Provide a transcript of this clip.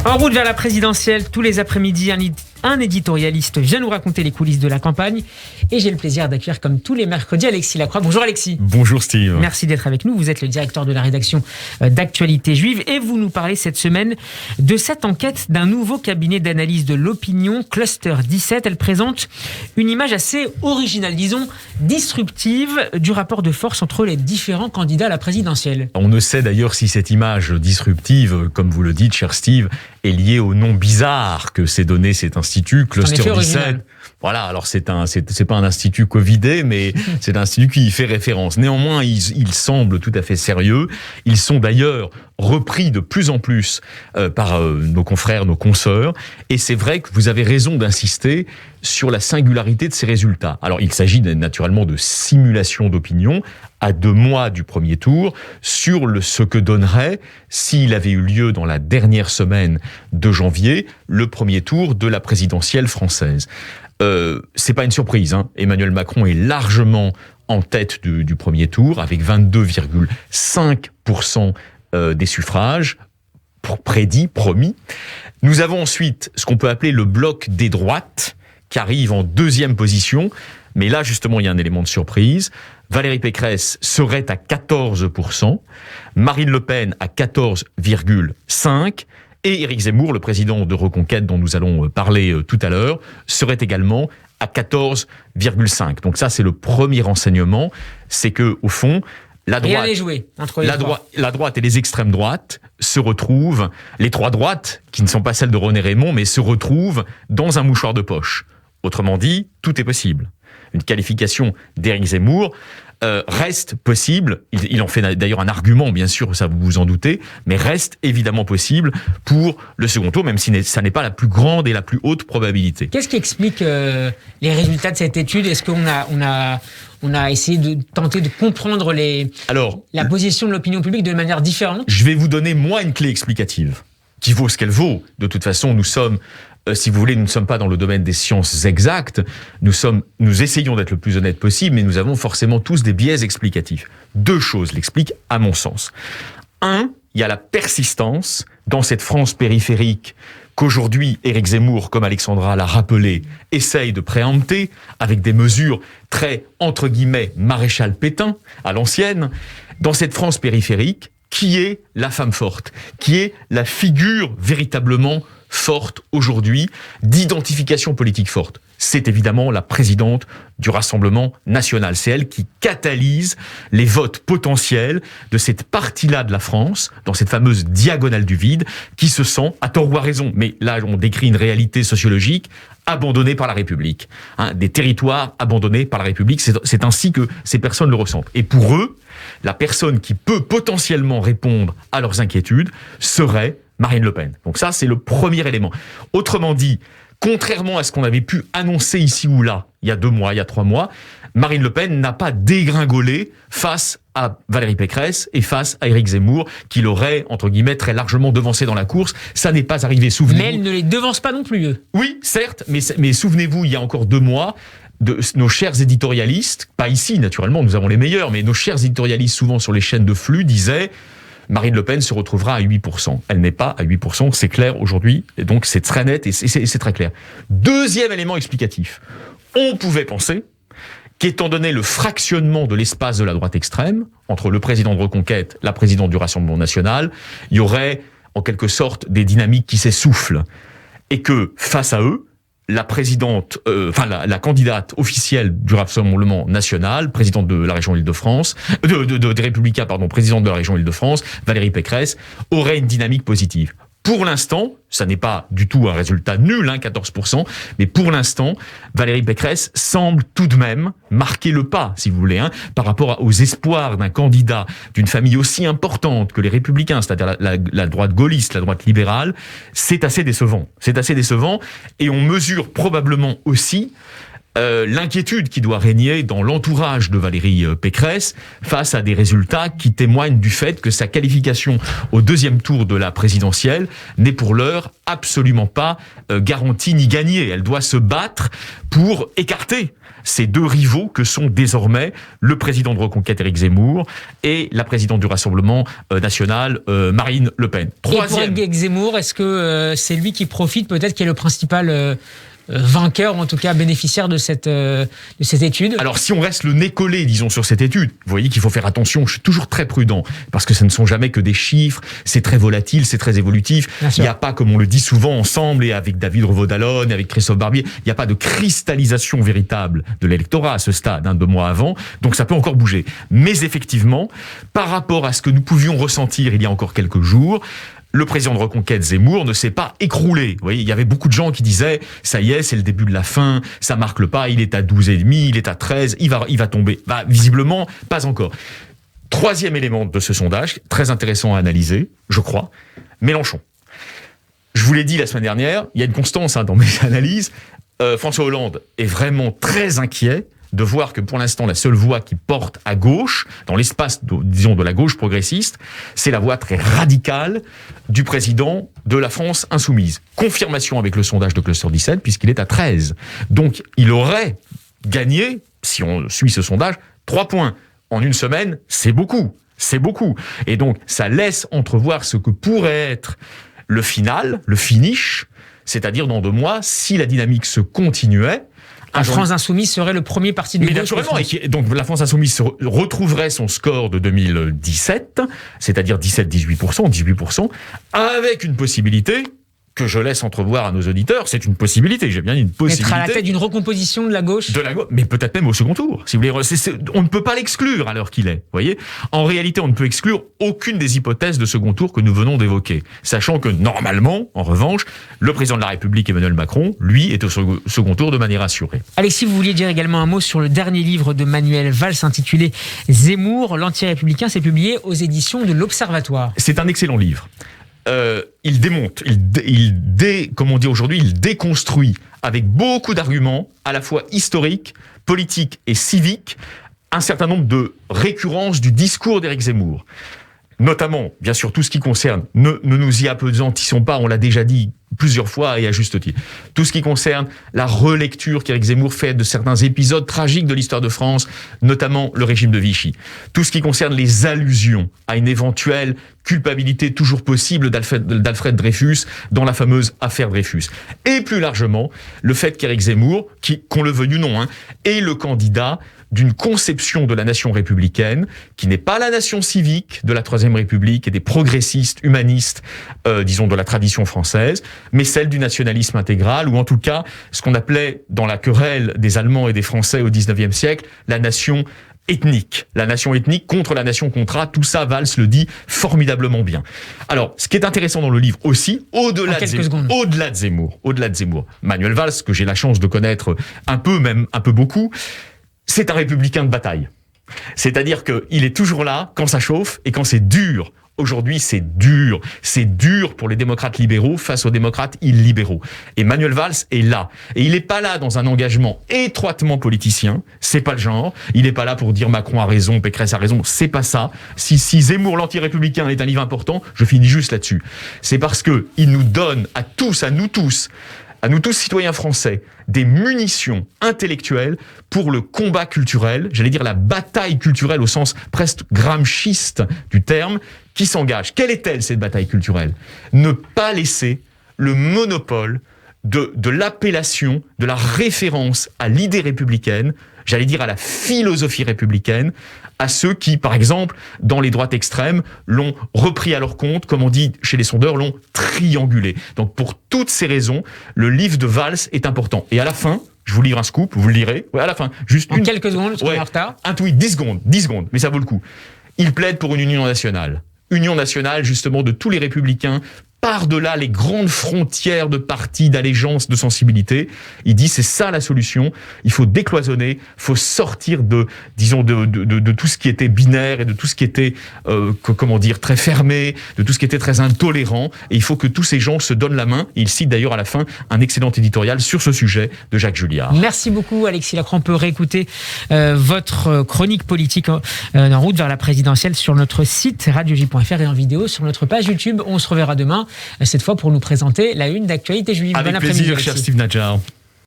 En route vers la présidentielle, tous les après-midi, un éditorialiste vient nous raconter les coulisses de la campagne. Et j'ai le plaisir d'accueillir, comme tous les mercredis, Alexis Lacroix. Bonjour Alexis. Bonjour Steve. Merci d'être avec nous. Vous êtes le directeur de la rédaction d'Actualité Juive. Et vous nous parlez cette semaine de cette enquête d'un nouveau cabinet d'analyse de l'opinion, Cluster 17. Elle présente une image assez originale, disons disruptive, du rapport de force entre les différents candidats à la présidentielle. On ne sait d'ailleurs si cette image disruptive, comme vous le dites, cher Steve, est liée au nom bizarre que s'est donné cet institut, Cluster 17. Voilà, alors c'est pas un institut covidé, mais c'est un institut qui y fait référence. Néanmoins, ils semblent tout à fait sérieux. Ils sont d'ailleurs repris de plus en plus par nos confrères, nos consoeurs. Et c'est vrai que vous avez raison d'insister sur la singularité de ces résultats. Alors, il s'agit naturellement de simulation d'opinion à 2 mois du premier tour sur ce que donnerait, s'il avait eu lieu dans la dernière semaine de janvier, le premier tour de la présidentielle française. C'est pas une surprise, hein. Emmanuel Macron est largement en tête du premier tour avec 22,5% des suffrages prédits, promis. Nous avons ensuite ce qu'on peut appeler le bloc des droites qui arrive en 2e position. Mais là, justement, il y a un élément de surprise. Valérie Pécresse serait à 14%, Marine Le Pen à 14,5%, et Éric Zemmour, le président de Reconquête dont nous allons parler tout à l'heure, serait également à 14,5%. Donc ça, c'est le premier renseignement, c'est que au fond, la droite, rien n'est joué entre la droite et les extrêmes droites se retrouvent, les 3 droites, qui ne sont pas celles de René Raymond, mais se retrouvent dans un mouchoir de poche. Autrement dit, tout est possible. Une qualification d'Éric Zemmour reste possible, il en fait d'ailleurs un argument, bien sûr, ça vous vous en doutez, mais reste évidemment possible pour le second tour, même si ça n'est pas la plus grande et la plus haute probabilité. Qu'est-ce qui explique les résultats de cette étude ? Est-ce qu'on a essayé de tenter de comprendre la position de l'opinion publique de manière différente ? Je vais vous donner, moi, une clé explicative, qui vaut ce qu'elle vaut. De toute façon, nous sommes... si vous voulez, nous ne sommes pas dans le domaine des sciences exactes, nous essayons d'être le plus honnête possible, mais nous avons forcément tous des biais explicatifs. 2 choses l'expliquent, à mon sens. 1, il y a la persistance dans cette France périphérique qu'aujourd'hui, Éric Zemmour, comme Alexandra l'a rappelé, essaye de préempter avec des mesures très, entre guillemets, maréchal Pétain, à l'ancienne, dans cette France périphérique, qui est la femme forte, qui est la figure véritablement forte aujourd'hui, d'identification politique forte. C'est évidemment la présidente du Rassemblement national. C'est elle qui catalyse les votes potentiels de cette partie-là de la France, dans cette fameuse diagonale du vide, qui se sent, à tort ou à raison, mais là on décrit une réalité sociologique, abandonnée par la République. Des territoires abandonnés par la République, c'est ainsi que ces personnes le ressentent. Et pour eux, la personne qui peut potentiellement répondre à leurs inquiétudes serait Marine Le Pen. Donc ça, c'est le premier élément. Autrement dit, contrairement à ce qu'on avait pu annoncer ici ou là, il y a 2 mois, il y a 3 mois, Marine Le Pen n'a pas dégringolé face à Valérie Pécresse et face à Éric Zemmour, qui l'aurait, entre guillemets, très largement devancé dans la course. Ça n'est pas arrivé, souvenez-vous. Mais elle ne les devance pas non plus, eux. Oui, certes, mais souvenez-vous, il y a encore 2 mois, de nos chers éditorialistes, pas ici, naturellement, nous avons les meilleurs, mais nos chers éditorialistes, souvent sur les chaînes de flux, disaient... Marine Le Pen se retrouvera à 8%. Elle n'est pas à 8%, c'est clair aujourd'hui, et donc c'est très net et c'est très clair. 2e élément explicatif. On pouvait penser qu'étant donné le fractionnement de l'espace de la droite extrême, entre le président de Reconquête, la présidente du Rassemblement national, il y aurait en quelque sorte des dynamiques qui s'essoufflent. Et que face à eux, la présidente, la candidate officielle du Rassemblement national, présidente de la région Île-de-France, des Républicains, présidente de la région Île-de-France, Valérie Pécresse, aurait une dynamique positive. Pour l'instant, ça n'est pas du tout un résultat nul, 14%, mais pour l'instant, Valérie Pécresse semble tout de même marquer le pas, si vous voulez, par rapport aux espoirs d'un candidat d'une famille aussi importante que les Républicains, c'est-à-dire la droite gaulliste, la droite libérale. C'est assez décevant. C'est assez décevant, et on mesure probablement aussi l'inquiétude qui doit régner dans l'entourage de Valérie Pécresse face à des résultats qui témoignent du fait que sa qualification au deuxième tour de la présidentielle n'est pour l'heure absolument pas garantie ni gagnée. Elle doit se battre pour écarter ces deux rivaux que sont désormais le président de Reconquête Éric Zemmour et la présidente du Rassemblement national Marine Le Pen. Troisième. Et pour Éric Zemmour, est-ce que c'est lui qui profite, peut-être qui est le principal vainqueur, ou en tout cas bénéficiaire de cette étude? Alors si on reste le nez collé, disons, sur cette étude, vous voyez qu'il faut faire attention, je suis toujours très prudent, parce que ce ne sont jamais que des chiffres, c'est très volatile, c'est très évolutif, il n'y a pas, comme on le dit souvent ensemble, et avec David Revaud-Dallon, avec Christophe Barbier, il n'y a pas de cristallisation véritable de l'électorat à ce stade, 2 mois avant, donc ça peut encore bouger. Mais effectivement, par rapport à ce que nous pouvions ressentir il y a encore quelques jours, le président de Reconquête Zemmour ne s'est pas écroulé. Vous voyez, il y avait beaucoup de gens qui disaient « ça y est, c'est le début de la fin, ça marque le pas, il est à 12,5, il est à 13, il va tomber ». Visiblement, pas encore. Troisième élément de ce sondage, très intéressant à analyser, je crois, Mélenchon. Je vous l'ai dit la semaine dernière, il y a une constance dans mes analyses. François Hollande est vraiment très inquiet de voir que pour l'instant, la seule voix qui porte à gauche, dans l'espace, disons, de la gauche progressiste, c'est la voix très radicale du président de la France insoumise. Confirmation avec le sondage de Cluster 17, puisqu'il est à 13. Donc, il aurait gagné, si on suit ce sondage, 3 points. En une semaine, c'est beaucoup. C'est beaucoup. Et donc, ça laisse entrevoir ce que pourrait être le final, le finish, c'est-à-dire dans 2 mois, si la dynamique se continuait, la France insoumise serait le premier parti de gauche. Mais naturellement, donc la France insoumise retrouverait son score de 2017, c'est-à-dire 17-18%, 18%, avec une possibilité que je laisse entrevoir à nos auditeurs, c'est une possibilité, j'ai bien dit une possibilité. Être à la tête d'une recomposition de la gauche. Mais peut-être même au second tour, si vous voulez. On ne peut pas l'exclure à l'heure qu'il est, voyez. En réalité, on ne peut exclure aucune des hypothèses de second tour que nous venons d'évoquer. Sachant que, normalement, en revanche, le président de la République, Emmanuel Macron, lui, est au second tour de manière assurée. Alexis, vous vouliez dire également un mot sur le dernier livre de Manuel Valls intitulé Zemmour, l'anti-républicain, c'est publié aux éditions de l'Observatoire. C'est un excellent livre. Il démonte, comme on dit aujourd'hui, il déconstruit avec beaucoup d'arguments, à la fois historiques, politiques et civiques, un certain nombre de récurrences du discours d'Éric Zemmour. Notamment, bien sûr, tout ce qui concerne, ne nous y apesantissons pas, on l'a déjà dit plusieurs fois et à juste titre, tout ce qui concerne la relecture qu'Éric Zemmour fait de certains épisodes tragiques de l'histoire de France, notamment le régime de Vichy. Tout ce qui concerne les allusions à une éventuelle culpabilité toujours possible d'Alfred Dreyfus dans la fameuse affaire Dreyfus. Et plus largement, le fait qu'Éric Zemmour, qu'on le veuille ou non, est le candidat d'une conception de la nation républicaine qui n'est pas la nation civique de la Troisième République et des progressistes humanistes, disons, de la tradition française, mais celle du nationalisme intégral, ou en tout cas, ce qu'on appelait dans la querelle des Allemands et des Français au XIXe siècle, la nation ethnique. La nation ethnique contre la nation contrat, tout ça, Valls le dit formidablement bien. Alors, ce qui est intéressant dans le livre aussi, au-delà de Zemmour, Manuel Valls, que j'ai la chance de connaître un peu, même un peu beaucoup, c'est un républicain de bataille. C'est-à-dire qu'il est toujours là quand ça chauffe et quand c'est dur. Aujourd'hui, c'est dur. C'est dur pour les démocrates libéraux face aux démocrates illibéraux. Et Manuel Valls est là. Et il n'est pas là dans un engagement étroitement politicien. C'est pas le genre. Il n'est pas là pour dire Macron a raison, Pécresse a raison. C'est pas ça. Si Zemmour, l'anti-républicain, est un livre important, je finis juste là-dessus. C'est parce que il nous donne à nous tous, citoyens français, des munitions intellectuelles pour le combat culturel, j'allais dire la bataille culturelle au sens presque gramsciste du terme, qui s'engage. Quelle est-elle, cette bataille culturelle ? Ne pas laisser le monopole de l'appellation, de la référence à l'idée républicaine, j'allais dire à la philosophie républicaine, à ceux qui, par exemple, dans les droites extrêmes, l'ont repris à leur compte, comme on dit chez les sondeurs, l'ont triangulé. Donc pour toutes ces raisons, le livre de Valls est important. Et à la fin, je vous livre un scoop, vous le lirez, à la fin, juste quelques secondes, parce qu'on est en retard. Un tweet, 10 secondes, mais ça vaut le coup. Il plaide pour une union nationale. Union nationale, justement, de tous les républicains, par-delà les grandes frontières de partis, d'allégeance, de sensibilité. Il dit c'est ça la solution. Il faut décloisonner, il faut sortir de tout ce qui était binaire et de tout ce qui était très fermé, de tout ce qui était très intolérant. Et il faut que tous ces gens se donnent la main. Et il cite d'ailleurs à la fin un excellent éditorial sur ce sujet de Jacques Julliard. Merci beaucoup Alexis Lacroix. On peut réécouter votre chronique politique en route vers la présidentielle sur notre site radioj.fr et en vidéo sur notre page YouTube. On se reverra demain, cette fois pour nous présenter la une d'actualité juive. Avec plaisir, cher Steve Nadjar.